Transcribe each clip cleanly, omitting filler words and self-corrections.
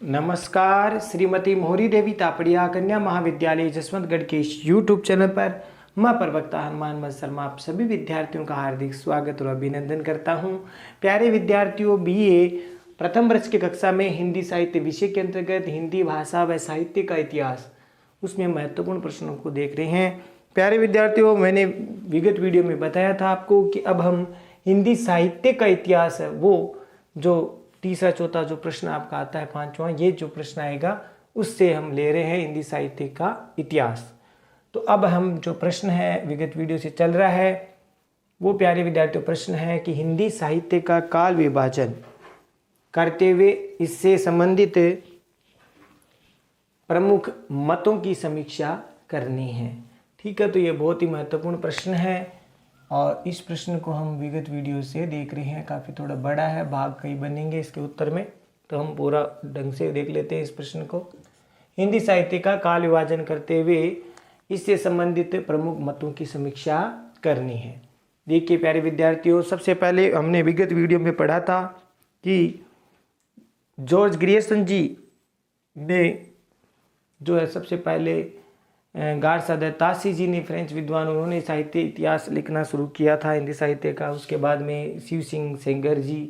नमस्कार। श्रीमती मोहरी देवी तापड़िया कन्या महाविद्यालय जसवंतगढ़ के इस यूट्यूब चैनल पर मैं प्रवक्ता हनुमान मत शर्मा आप सभी विद्यार्थियों का हार्दिक स्वागत और अभिनंदन करता हूं। प्यारे विद्यार्थियों, बीए प्रथम वर्ष की कक्षा में हिंदी साहित्य विषय के अंतर्गत हिंदी भाषा व साहित्य का इतिहास, उसमें महत्वपूर्ण प्रश्नों को देख रहे हैं। प्यारे विद्यार्थियों, मैंने विगत वीडियो में बताया था आपको कि अब हम हिंदी साहित्य का इतिहास है, वो जो तीसरा चौथा जो प्रश्न आपका आता है, पांचवा, ये जो प्रश्न आएगा उससे हम ले रहे हैं हिंदी साहित्य का इतिहास। तो अब हम जो प्रश्न है विगत वीडियो से चल रहा है, वो प्यारे विद्यार्थियों प्रश्न है कि हिंदी साहित्य का काल विभाजन करते हुए इससे संबंधित प्रमुख मतों की समीक्षा करनी है। ठीक है, तो ये बहुत ही महत्वपूर्ण प्रश्न है और इस प्रश्न को हम विगत वीडियो से देख रहे हैं। काफ़ी थोड़ा बड़ा है, भाग कई बनेंगे इसके उत्तर में, तो हम पूरा ढंग से देख लेते हैं इस प्रश्न को। हिंदी साहित्य का काल विभाजन करते हुए इससे संबंधित प्रमुख मतों की समीक्षा करनी है। देखिए प्यारे विद्यार्थियों, सबसे पहले हमने विगत वीडियो में पढ़ा था कि जॉर्ज ग्रियर्सन जी ने जो है सबसे पहले गारसादे तासी जी ने, फ्रेंच विद्वान, उन्होंने साहित्य इतिहास लिखना शुरू किया था हिंदी साहित्य का। उसके बाद में शिव सिंह सेंगर जी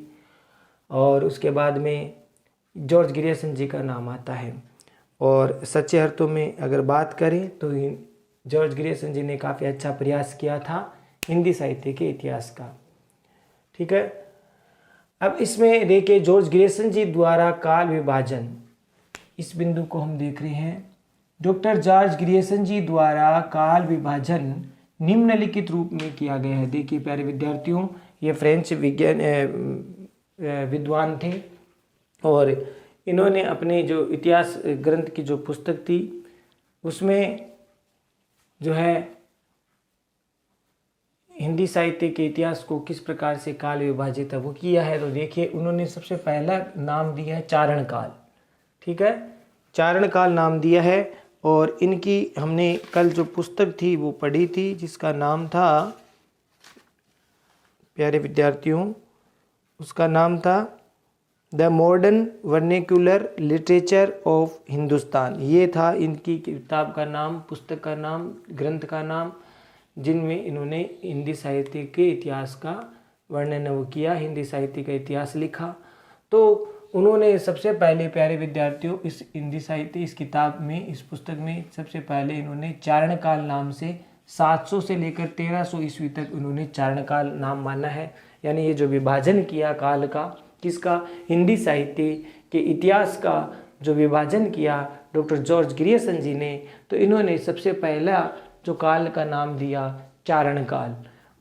और उसके बाद में जॉर्ज ग्रियर्सन जी का नाम आता है। और सच्चे अर्थों में अगर बात करें तो जॉर्ज ग्रियर्सन जी ने काफ़ी अच्छा प्रयास किया था हिंदी साहित्य के इतिहास का। ठीक है, अब इसमें देखिए जॉर्ज ग्रियर्सन जी द्वारा काल विभाजन, इस बिंदु को हम देख रहे हैं। डॉक्टर जॉर्ज ग्रियर्सन जी द्वारा काल विभाजन निम्नलिखित रूप में किया गया है। देखिए प्यारे विद्यार्थियों, ये फ्रेंच विद्वान थे और इन्होंने अपने जो इतिहास ग्रंथ की जो पुस्तक थी उसमें जो है हिंदी साहित्य के इतिहास को किस प्रकार से काल विभाजित है वो किया है। तो देखिए उन्होंने सबसे पहला नाम दिया है चारण काल। ठीक है, चारण काल नाम दिया है और इनकी हमने कल जो पुस्तक थी वो पढ़ी थी जिसका नाम था, प्यारे विद्यार्थियों, उसका नाम था the modern vernacular literature of Hindustan. ये था इनकी किताब का नाम, पुस्तक का नाम, ग्रंथ का नाम, जिनमें इन्होंने हिंदी साहित्य के इतिहास का वर्णन वो किया, हिंदी साहित्य का इतिहास लिखा। तो उन्होंने सबसे पहले प्यारे विद्यार्थियों इस हिंदी साहित्य, इस किताब में, इस पुस्तक में सबसे पहले इन्होंने चारण काल नाम से 700 से लेकर 1300 ईस्वी तक उन्होंने चारण काल नाम माना है। यानी ये जो विभाजन किया काल का, किसका, हिंदी साहित्य के इतिहास का जो विभाजन किया डॉक्टर जॉर्ज ग्रियर्सन जी ने, तो इन्होंने सबसे पहला जो काल का नाम दिया चारण काल,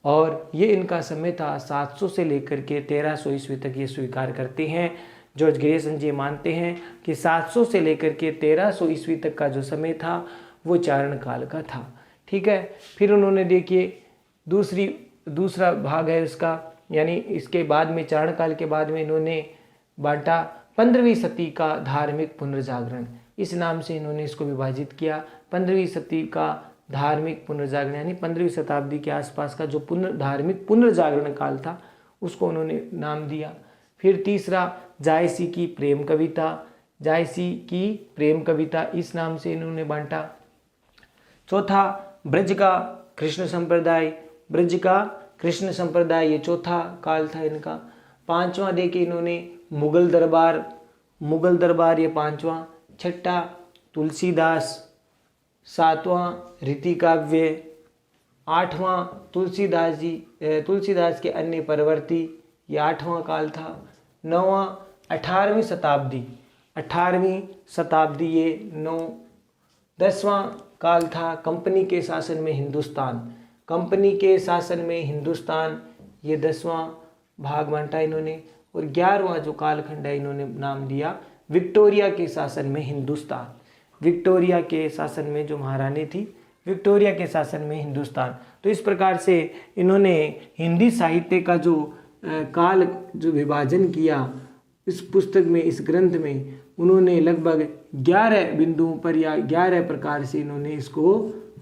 और ये इनका समय था 700 से लेकर के 1300 ईस्वी तक। ये स्वीकार करते हैं, जॉर्ज ग्रियर्सन जी मानते हैं कि 700 से लेकर के 1300 ईस्वी तक का जो समय था वो चारण काल का था। ठीक है, फिर उन्होंने देखिए दूसरा भाग है इसका, यानी इसके बाद में चारण काल के बाद में इन्होंने बांटा 15वीं सदी का धार्मिक पुनर्जागरण, इस नाम से इन्होंने इसको विभाजित किया। 15वीं सदी का धार्मिक पुनर्जागरण यानी 15वीं शताब्दी के आसपास का जो धार्मिक पुनर्जागरण काल था उसको उन्होंने नाम दिया। फिर तीसरा जायसी की प्रेम कविता, जायसी की प्रेम कविता, इस नाम से इन्होंने बांटा। चौथा ब्रज का कृष्ण संप्रदाय, ब्रज का कृष्ण संप्रदाय, ये चौथा काल था इनका। पांचवा देखिए इन्होंने मुगल दरबार ये पांचवा। छठा तुलसीदास, सातवां रीति काव्य, आठवां तुलसीदास के अन्य प्रवृत्ति, ये आठवां काल था। नौवां 18वीं शताब्दी ये 9। 10वां काल था कंपनी के शासन में हिंदुस्तान, कंपनी के शासन में हिंदुस्तान, ये 10वां भाग बांटा इन्होंने। और 11वां जो कालखंड है इन्होंने नाम दिया विक्टोरिया के शासन में हिंदुस्तान, विक्टोरिया के शासन में जो महारानी थी, विक्टोरिया के शासन में हिंदुस्तान। तो इस प्रकार से इन्होंने हिंदी साहित्य का जो काल जो विभाजन किया इस पुस्तक में, इस ग्रंथ में, उन्होंने लगभग 11 बिंदुओं पर या 11 प्रकार से इन्होंने इसको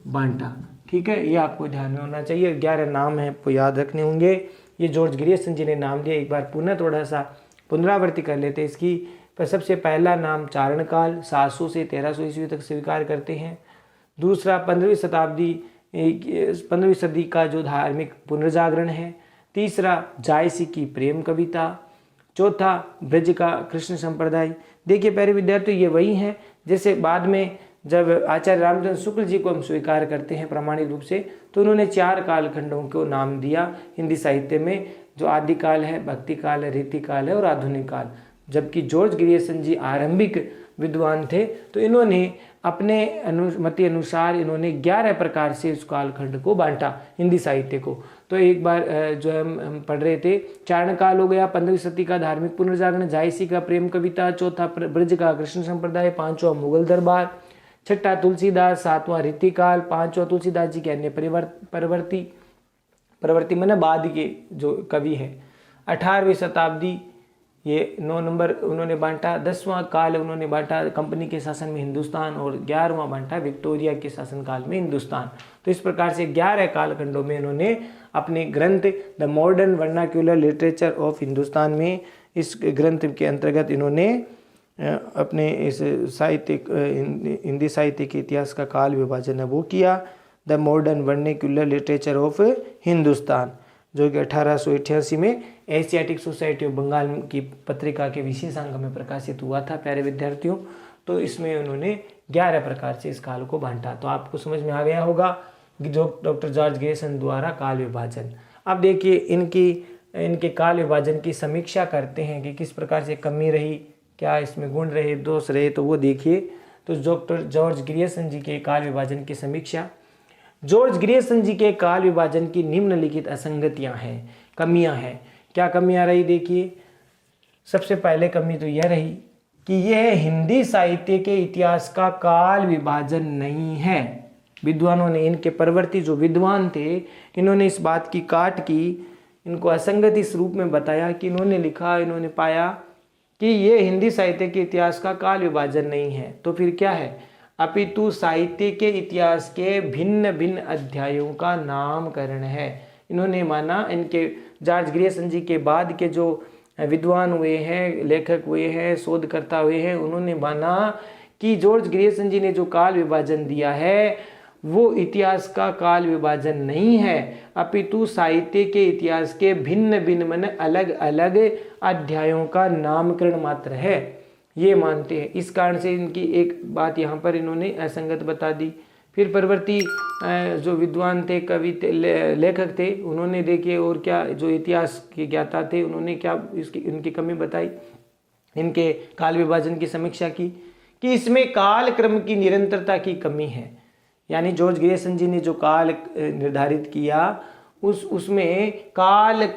बांटा। ठीक है, ये आपको ध्यान में होना चाहिए। 11 नाम है, आपको याद रखने होंगे। ये जॉर्ज ग्रियर्सन जी ने नाम दिया। एक बार पुनः थोड़ा सा पुनरावृत्ति कर लेते हैं इसकी। पर सबसे पहला नाम चारण काल 700 से 1300 ईस्वी तक स्वीकार करते हैं। दूसरा 15वीं सदी का जो धार्मिक पुनर्जागरण है। तीसरा जायसी की प्रेम कविता। चौथा ब्रज का कृष्ण संप्रदाय। देखिए प्यारे विद्यार्थी, ये वही हैं जैसे बाद में जब आचार्य रामचंद्र शुक्ल जी को हम स्वीकार करते हैं प्रामाणिक रूप से, तो उन्होंने 4 कालखंडों को नाम दिया हिंदी साहित्य में, जो आदिकाल है, भक्ति काल है, रीति काल है और आधुनिक काल। जबकि जॉर्ज ग्रियर्सन जी आरंभिक विद्वान थे, तो इन्होंने अपने अनुमति अनुसार इन्होंने 11 प्रकार से उस कालखंड को बांटा हिंदी साहित्य को। तो एक बार जो हम पढ़ रहे थे, चारण काल हो गया, 15वीं सदी का धार्मिक पुनर्जागरण, जायसी का प्रेम कविता, चौथा ब्रज का कृष्ण संप्रदाय, 5वां मुगल दरबार, 6ठा तुलसीदास, 7वां रीतिकाल, 5वां तुलसीदास जी के अन्य प्रवर्ती मैंने बाद के जो कवि है। 18वीं शताब्दी ये 9 नंबर उन्होंने बांटा। 10वां काल उन्होंने बांटा कंपनी के शासन में हिंदुस्तान, और 11वां बांटा विक्टोरिया के शासनकाल में हिंदुस्तान। तो इस प्रकार से 11 कालखंडों में इन्होंने अपने ग्रंथ the modern vernacular literature of Hindustan में, इस ग्रंथ के अंतर्गत इन्होंने अपने इस हिंदी साहित्य के इतिहास का काल विभाजन है वो किया। The modern vernacular literature of Hindustan, जो कि 1888 में एशियाटिक सोसाइटी ऑफ बंगाल की पत्रिका के विशेषांक में प्रकाशित हुआ था प्यारे विद्यार्थियों। तो इसमें उन्होंने 11 प्रकार से इस काल को बांटा। तो आपको समझ में आ गया होगा कि जो डॉक्टर जॉर्ज ग्रियर्सन द्वारा काल विभाजन। अब देखिए इनके काल विभाजन की समीक्षा करते हैं कि किस प्रकार से कमी रही, क्या इसमें गुण रहे, दोष रहे, तो वो देखिए। तो डॉक्टर जॉर्ज ग्रियर्सन जी के काल विभाजन की समीक्षा। जॉर्ज ग्रियर्सन जी के काल विभाजन की निम्नलिखित असंगतियां हैं, कमियां हैं। क्या कमियां रही देखिए। सबसे पहले कमी तो यह रही कि यह हिंदी साहित्य के इतिहास का काल विभाजन नहीं है। विद्वानों ने, इनके परवर्ती जो विद्वान थे, इन्होंने इस बात की काट की, इनको असंगति इस रूप में बताया कि इन्होंने लिखा, इन्होंने पाया कि ये हिंदी साहित्य के इतिहास का काल विभाजन नहीं है। तो फिर क्या है, अपितु साहित्य के इतिहास के भिन्न भिन्न अध्यायों का नामकरण है। इन्होंने माना, इनके जॉर्ज ग्रियर्सन जी के बाद के जो विद्वान हुए हैं, लेखक हुए हैं, शोधकर्ता हुए हैं, उन्होंने माना कि जॉर्ज ग्रियर्सन जी ने जो काल विभाजन दिया है वो इतिहास का काल विभाजन नहीं है, अपितु साहित्य के इतिहास के भिन्न भिन्न मन अलग अलग अध्यायों का नामकरण मात्र है, ये मानते हैं। इस कारण से इनकी एक बात यहाँ पर इन्होंने असंगत बता दी। फिर परवर्ती जो विद्वान थे, कवि थे, लेखक थे, उन्होंने देखिए और क्या, जो इतिहास के ज्ञाता थे, उन्होंने क्या इनकी कमी बताई, इनके काल विभाजन की समीक्षा की कि इसमें काल क्रम की निरंतरता की कमी है। यानी जॉर्ज ग्रियर्सन जी ने जो काल निर्धारित किया उसमें काल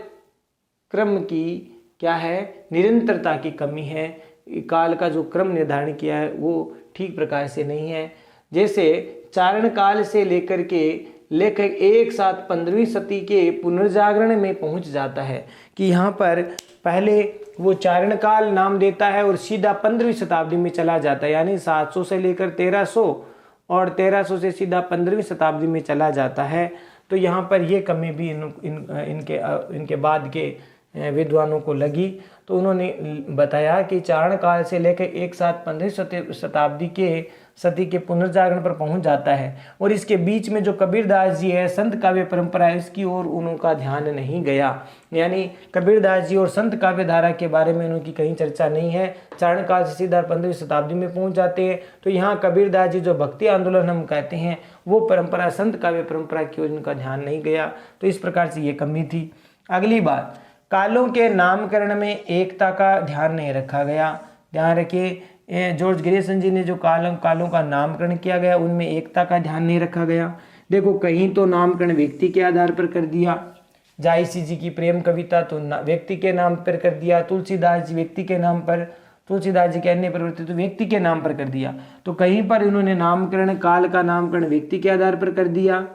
क्रम की क्या है, निरंतरता की कमी है। काल का जो क्रम निर्धारण किया है वो ठीक प्रकार से नहीं है। जैसे चारण काल से लेकर के लेखक एक साथ 15वीं सदी के पुनर्जागरण में पहुंच जाता है कि यहाँ पर पहले वो चारण काल नाम देता है और सीधा 15वीं शताब्दी में चला जाता है, यानी 700 से लेकर 1300 और 1300 से सीधा 15वीं शताब्दी में चला जाता है। तो यहाँ पर ये कमी भी इनके बाद के विद्वानों को लगी। तो उन्होंने बताया कि चारण काल से लेकर एक साथ 15वीं शताब्दी के सदी के पुनर्जागरण पर पहुंच जाता है, और इसके बीच में जो कबीरदास जी है, संत काव्य परंपरा है, इसकी ओर उनका ध्यान नहीं गया। यानी कबीरदास जी और संत काव्य धारा के बारे में उनकी कहीं चर्चा नहीं है। चारण काल से सीधा 15वीं शताब्दी में पहुंच जाते हैं। तो यहाँ कबीरदास जी जो भक्ति आंदोलन हम कहते हैं, वो परंपरा, संत काव्य परंपरा की ओर उनका ध्यान नहीं गया। तो इस प्रकार से ये कमी थी। अगली बात, कालों के नामकरण में एकता का ध्यान नहीं रखा गया। ध्यान रखिए, जॉर्ज ग्रियर्सन जी ने जो कालों का नामकरण किया गया उनमें एकता का ध्यान नहीं रखा गया। देखो, कहीं तो नामकरण व्यक्ति के आधार पर कर दिया, जायसी जी की प्रेम कविता तो व्यक्ति के नाम पर कर दिया, तुलसीदास जी व्यक्ति के नाम पर, तुलसीदास जी के अन्य प्रवृत्ति तो व्यक्ति के नाम पर कर दिया। तो कहीं पर इन्होंने नामकरण, काल का नामकरण व्यक्ति के आधार पर कर दिया,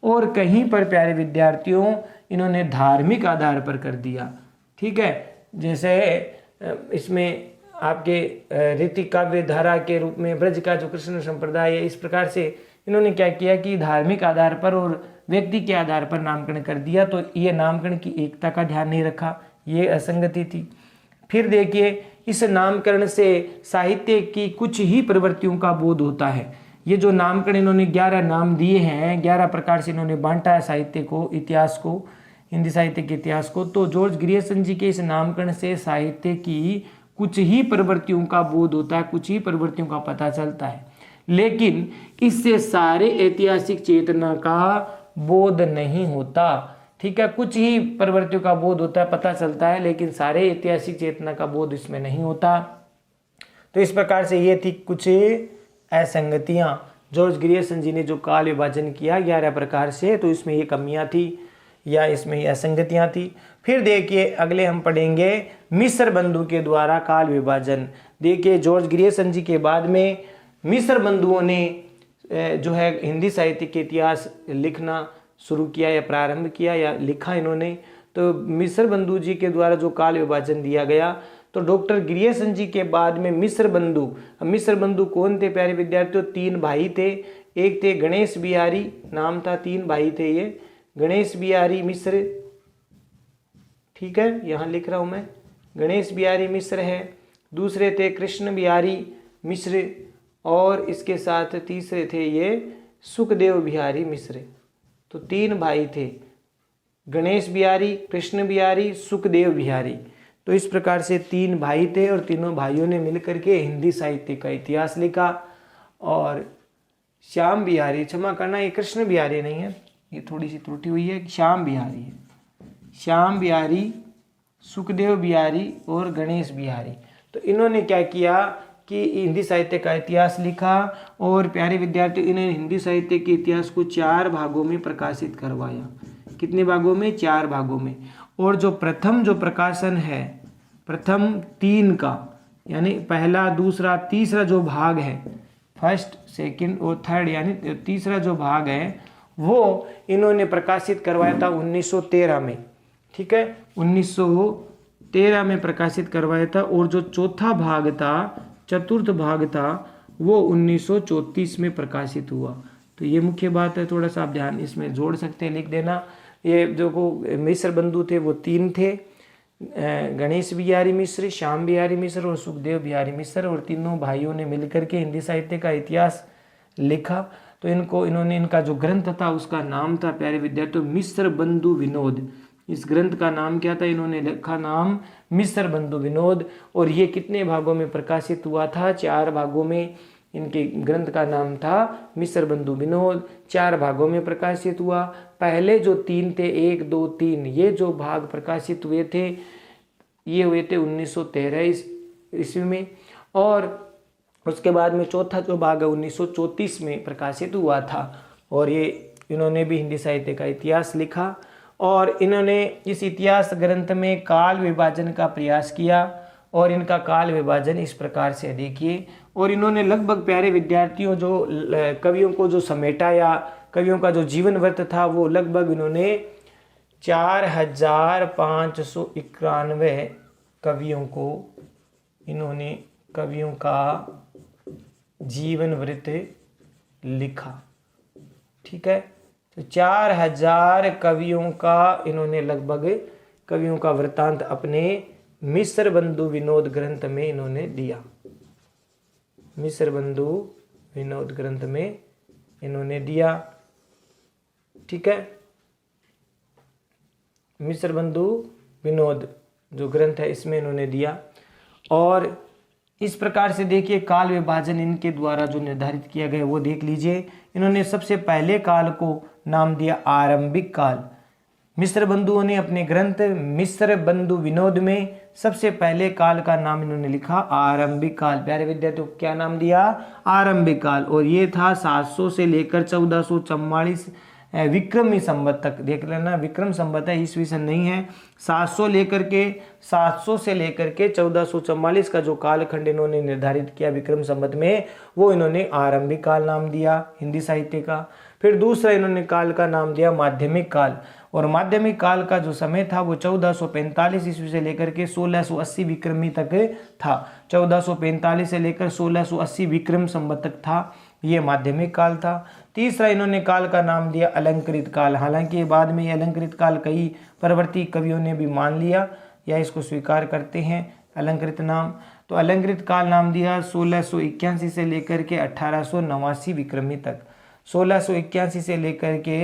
और कहीं पर प्यारे विद्यार्थियों इन्होंने धार्मिक आधार पर कर दिया। ठीक है, जैसे इसमें आपके रीति काव्य धारा के रूप में ब्रज का जो कृष्ण संप्रदाय है, इस प्रकार से इन्होंने क्या किया कि धार्मिक आधार पर और व्यक्ति के आधार पर नामकरण कर दिया। तो ये नामकरण की एकता का ध्यान नहीं रखा, ये असंगति थी। फिर देखिए, इस नामकरण से साहित्य की कुछ ही प्रवृत्तियों का बोध होता है। ये जो नामकरण इन्होंने 11 नाम दिए हैं, 11 प्रकार से इन्होंने बांटा है साहित्य को, इतिहास को, हिंदी साहित्य के इतिहास को। तो जॉर्ज ग्रियर्सन जी के इस नामकरण से साहित्य की कुछ ही प्रवृत्तियों का बोध होता है, कुछ ही प्रवृत्तियों का पता चलता है, लेकिन इससे सारे ऐतिहासिक चेतना का बोध नहीं होता। ठीक है, कुछ ही प्रवृत्तियों का बोध होता है, पता चलता है, लेकिन सारे ऐतिहासिक चेतना का बोध इसमें नहीं होता। तो इस प्रकार से ये थी कुछ असंगतियां। जॉर्ज ग्रियर्सन जी ने जो काल विभाजन किया 11 प्रकार से, तो इसमें ये कमियां थी या इसमें ये असंगतियां थी। फिर देखिए अगले हम पढ़ेंगे मिस्र बंधु के द्वारा काल विभाजन। देखिए जॉर्ज ग्रियर्सन जी के बाद में मिस्र बंधुओं ने जो है हिंदी साहित्य के इतिहास लिखना शुरू किया या प्रारंभ किया या लिखा इन्होंने। तो मिस्र बंधु जी के द्वारा जो काल विभाजन दिया गया, तो डॉक्टर ग्रियर्सन जी के बाद में मिस्र बंधु कौन थे प्यारे विद्यार्थियों? 3 भाई थे। एक थे गणेश बिहारी, नाम था, 3 भाई थे ये, गणेश बिहारी मिस्र। ठीक है, यहाँ लिख रहा हूँ मैं, गणेश बिहारी मिस्र है। दूसरे थे कृष्ण बिहारी मिस्र, और इसके साथ तीसरे थे ये सुखदेव बिहारी मिस्र। तो 3 भाई थे, गणेश बिहारी, कृष्ण बिहारी, सुखदेव बिहारी। तो इस प्रकार से 3 भाई थे और तीनों भाइयों ने मिलकर के हिंदी साहित्य का इतिहास लिखा। और श्याम बिहारी, क्षमा करना ये कृष्ण बिहारी नहीं है, ये थोड़ी सी त्रुटि हुई है, श्याम बिहारी है। श्याम बिहारी, सुखदेव बिहारी और गणेश बिहारी। तो इन्होंने क्या किया कि हिंदी साहित्य का इतिहास लिखा। और प्यारे विद्यार्थी, इन्होंने हिंदी साहित्य के इतिहास को 4 भागों में प्रकाशित करवाया। कितने भागों में? 4 भागों में। और जो प्रथम जो प्रकाशन है, प्रथम 3 का, यानी पहला, दूसरा, तीसरा जो भाग है, फर्स्ट, सेकंड और थर्ड, यानी तीसरा जो भाग है, वो इन्होंने प्रकाशित करवाया था 1913 में। ठीक है, 1913 में प्रकाशित करवाया था। और जो चौथा भाग था, चतुर्थ भाग था, वो 1934 में प्रकाशित हुआ। तो ये मुख्य बात है, थोड़ा सा आप ध्यान इसमें जोड़ सकते हैं, लिख देना। ये जो को मिस्र बंधु थे वो 3 थे, गणेश बिहारी मिस्र, श्याम बिहारी मिस्र और सुखदेव बिहारी मिस्र। और तीनों भाइयों ने मिलकर के हिंदी साहित्य का इतिहास लिखा। तो इन्होंने इनका जो ग्रंथ था उसका नाम था प्यारे विद्यार्थियों मिस्र बंधु विनोद। इस ग्रंथ का नाम क्या था? इन्होंने लिखा नाम मिस्र बंधु विनोद। और ये कितने भागों में प्रकाशित हुआ था? 4 भागों में। इनके ग्रंथ का नाम था मिस्र बंधु विनोद, 4 भागों में प्रकाशित हुआ। पहले जो 3 थे, 1, 2, 3, ये जो भाग प्रकाशित हुए थे, ये हुए थे 1913 ईस्वी में। और उसके बाद में चौथा जो भाग है 1934 में प्रकाशित हुआ था। और ये इन्होंने भी हिंदी साहित्य का इतिहास लिखा। और इन्होंने इस इतिहास ग्रंथ में काल विभाजन का प्रयास किया। और इनका काल विभाजन इस प्रकार से देखिए। और इन्होंने लगभग प्यारे विद्यार्थियों जो कवियों को जो समेटा या कवियों का जो जीवन वृत्त था, वो लगभग इन्होंने 4591 कवियों को इन्होंने कवियों का जीवन वृत्त लिखा। ठीक है, तो 4000 कवियों का इन्होंने लगभग कवियों का वृत्तांत अपने मिस्र बंधु विनोद ग्रंथ में इन्होंने दिया। मिस्र बंधु विनोद ग्रंथ में इन्होंने दिया। ठीक है, मिस्र बंधु विनोद जो ग्रंथ है इसमें इन्होंने दिया। और इस प्रकार से देखिए काल विभाजन इनके द्वारा जो निर्धारित किया गया वो देख लीजिए। इन्होंने सबसे पहले काल को नाम दिया आरंभिक काल। मिस्र बंधुओं ने अपने ग्रंथ मिस्र बंधु विनोद में सबसे पहले काल का नाम इन्होंने लिखा आरंभिक काल। प्यारे विद्यार्थियों को क्या नाम दिया? आरंभिक काल। और ये था 700 से लेकर 1444 विक्रमी संवत तक। देख लेना, विक्रम संवत है, ईस्वी सन नहीं है। 700 से लेकर के 1444 का जो कालखंड इन्होंने निर्धारित किया विक्रम संवत में, वो इन्होंने आरंभिक काल नाम दिया हिंदी साहित्य का। फिर दूसरा इन्होंने काल का नाम दिया माध्यमिक काल। और माध्यमिक काल का जो समय था वो 1445 ईस्वी से लेकर के 1680 विक्रमी तक था। 1445 से लेकर 1680 विक्रम संवत तक था, ये माध्यमिक काल था। तीसरा इन्होंने काल का नाम दिया अलंकृत काल। हालांकि बाद में ये अलंकृत काल कई परवर्ती कवियों ने भी मान लिया या इसको स्वीकार करते हैं, अलंकृत नाम। तो अलंकृत काल नाम दिया 1681 से लेकर के 1889 विक्रमी तक। 1681 से लेकर के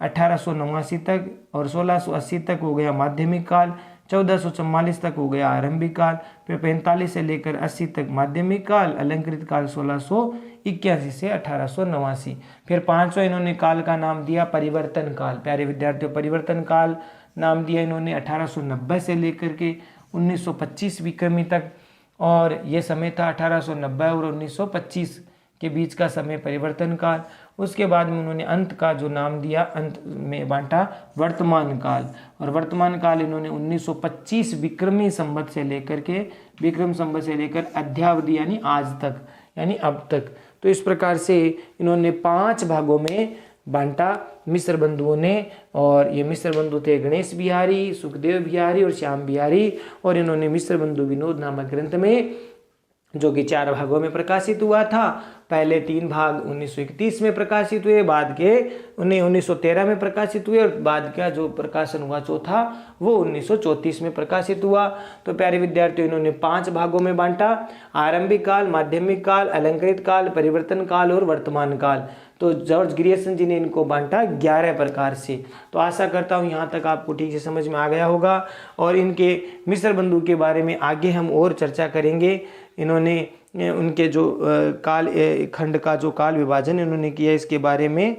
1889 तक और 1680 तक हो गया माध्यमिक काल, 1444 तक हो गया आरंभिक काल, फिर 45 से लेकर 80 तक माध्यमिक काल, अलंकृत काल 1681 से 1889। फिर 5वां इन्होंने काल का नाम दिया परिवर्तन काल। प्यारे विद्यार्थियों, परिवर्तन काल नाम दिया इन्होंने 1890 से लेकर के 1925 विक्रमी तक, और ये समय था 1890 और 1925 के बीच का समय परिवर्तन काल। उसके बाद में उन्होंने अंत का जो नाम दिया, अंत में बांटा वर्तमान काल, और वर्तमान काल इन्होंने 1925 विक्रमी संवत से लेकर के अद्यावधि यानी आज तक, यानी अब तक। तो इस प्रकार से इन्होंने 5 भागों में बांटा मिस्र बंधुओं ने, और ये मिस्र बंधु थे गणेश बिहारी, सुखदेव बिहारी और श्याम बिहारी, और इन्होंने मिस्र बंधु विनोद नामक ग्रंथ में, जो कि 4 भागों में प्रकाशित हुआ था, पहले 3 भाग 1931 में प्रकाशित हुए, बाद के 1913 में प्रकाशित हुए, और बाद का जो प्रकाशन हुआ चौथा वो 1934 में प्रकाशित हुआ। तो प्यारे विद्यार्थियों, इन्होंने 5 भागों में बांटा, आरंभिक काल, माध्यमिक काल, अलंकृत काल, परिवर्तन काल और वर्तमान काल। तो जॉर्ज ग्रियर्सन जी ने इनको बांटा 11 प्रकार से। तो आशा करता हूँ यहाँ तक आपको ठीक से समझ में आ गया होगा, और इनके मिस्र बंधु के बारे में आगे हम और चर्चा करेंगे। इन्होंने उनके जो काल खंड का जो काल विभाजन इन्होंने किया, इसके बारे में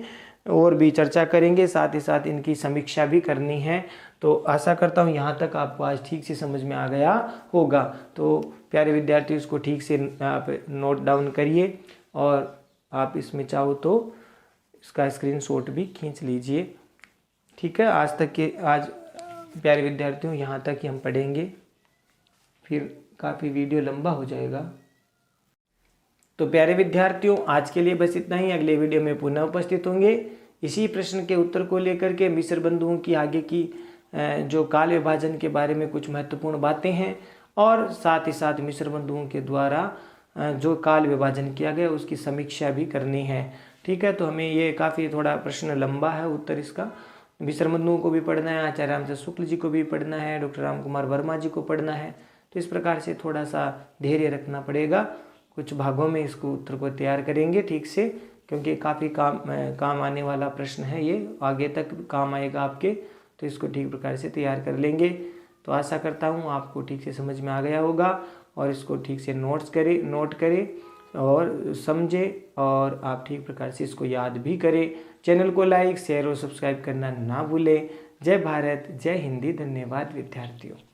और भी चर्चा करेंगे, साथ ही साथ इनकी समीक्षा भी करनी है। तो आशा करता हूँ यहाँ तक आपको आज ठीक से समझ में आ गया होगा। तो प्यारे विद्यार्थी, इसको ठीक से आप नोट डाउन करिए, और आप इसमें चाहो तो इसका स्क्रीनशॉट भी खींच लीजिए। ठीक है, आज प्यारे विद्यार्थियों यहाँ तक ही हम पढ़ेंगे, फिर काफ़ी वीडियो लंबा हो जाएगा। तो प्यारे विद्यार्थियों, आज के लिए बस इतना ही। अगले वीडियो में पुनः उपस्थित होंगे इसी प्रश्न के उत्तर को लेकर के। मिस्र बंधुओं की आगे की जो काल विभाजन के बारे में कुछ महत्वपूर्ण बातें हैं, और साथ ही साथ मिस्र बंधुओं के द्वारा जो काल विभाजन किया गया उसकी समीक्षा भी करनी है। ठीक है, तो हमें ये काफ़ी थोड़ा प्रश्न लंबा है उत्तर इसका। मिस्र बंधुओं को भी पढ़ना है, आचार्य रामचंद्र शुक्ल जी को भी पढ़ना है, डॉक्टर राम कुमार वर्मा जी को पढ़ना है। तो इस प्रकार से थोड़ा सा धैर्य रखना पड़ेगा। कुछ भागों में इसको उत्तर को तैयार करेंगे ठीक से, क्योंकि काफ़ी काम आने वाला प्रश्न है, ये आगे तक काम आएगा आपके। तो इसको ठीक प्रकार से तैयार कर लेंगे। तो आशा करता हूँ आपको ठीक से समझ में आ गया होगा, और इसको ठीक से नोट करें और समझे, और आप ठीक प्रकार से इसको याद भी करें। चैनल को लाइक, शेयर और सब्सक्राइब करना ना भूलें। जय भारत, जय हिंदी। धन्यवाद विद्यार्थियों।